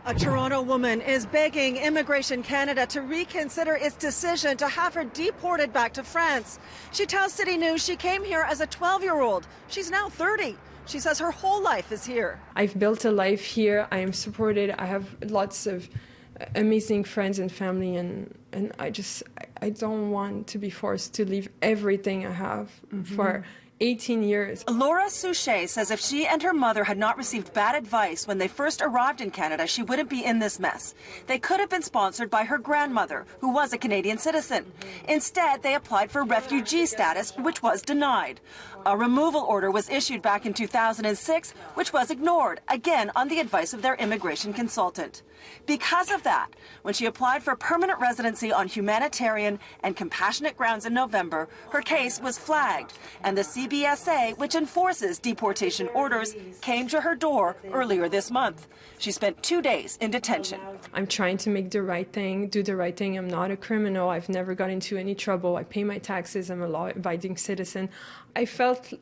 A Toronto woman is begging Immigration Canada to reconsider its decision to have her deported back to France. She tells CityNews she came here as a 12-year-old. She's now 30. She says her whole life is here. I've built a life here. I am supported. I have lots of amazing friends and family, and I don't want to be forced to leave everything I have for 18 years. Laura Souchet says if she and her mother had not received bad advice when they first arrived in Canada, she wouldn't be in this mess. They could have been sponsored by her grandmother, who was a Canadian citizen. Instead, they applied for refugee status, which was denied. A removal order was issued back in 2006, which was ignored, again on the advice of their immigration consultant. Because of that, when she applied for permanent residency on humanitarian and compassionate grounds in November, her case was flagged, and the CBSA, which enforces deportation orders, came to her door earlier this month. She spent 2 days in detention. I'm trying to make the right thing, do the right thing. I'm not a criminal. I've never got into any trouble. I pay my taxes. I'm a law-abiding citizen. I felt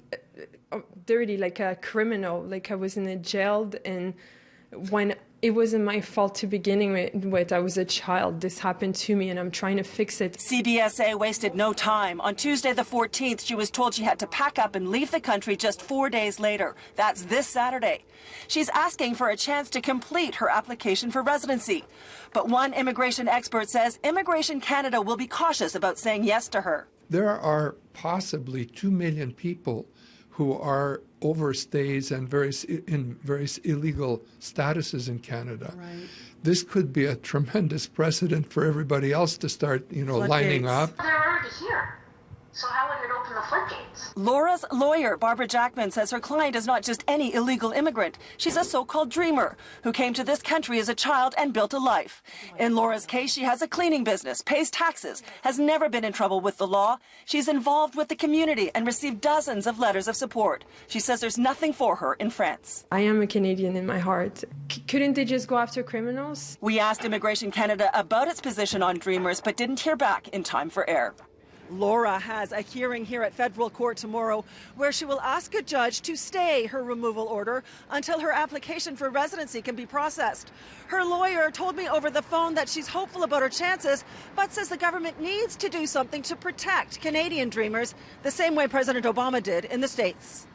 dirty, like a criminal, like I was in a jail, and when it wasn't my fault to begin with. I was a child. This happened to me, and I'm trying to fix it. CBSA wasted no time. On Tuesday the 14th, she was told she had to pack up and leave the country just 4 days later. That's this Saturday. She's asking for a chance to complete her application for residency. But one immigration expert says Immigration Canada will be cautious about saying yes to her. There are possibly 2 million people who are overstays and in various illegal statuses in Canada. Right. This could be a tremendous precedent for everybody else to start, lining up. They're already here. So how would it open the floodgates? Laura's lawyer, Barbara Jackman, says her client is not just any illegal immigrant. She's a so-called dreamer who came to this country as a child and built a life. In Laura's case, she has a cleaning business, pays taxes, has never been in trouble with the law. She's involved with the community and received dozens of letters of support. She says there's nothing for her in France. I am a Canadian in my heart. Couldn't they just go after criminals? We asked Immigration Canada about its position on dreamers, but didn't hear back in time for air. Laura has a hearing here at federal court tomorrow where she will ask a judge to stay her removal order until her application for residency can be processed. Her lawyer told me over the phone that she's hopeful about her chances, but says the government needs to do something to protect Canadian dreamers the same way President Obama did in the States.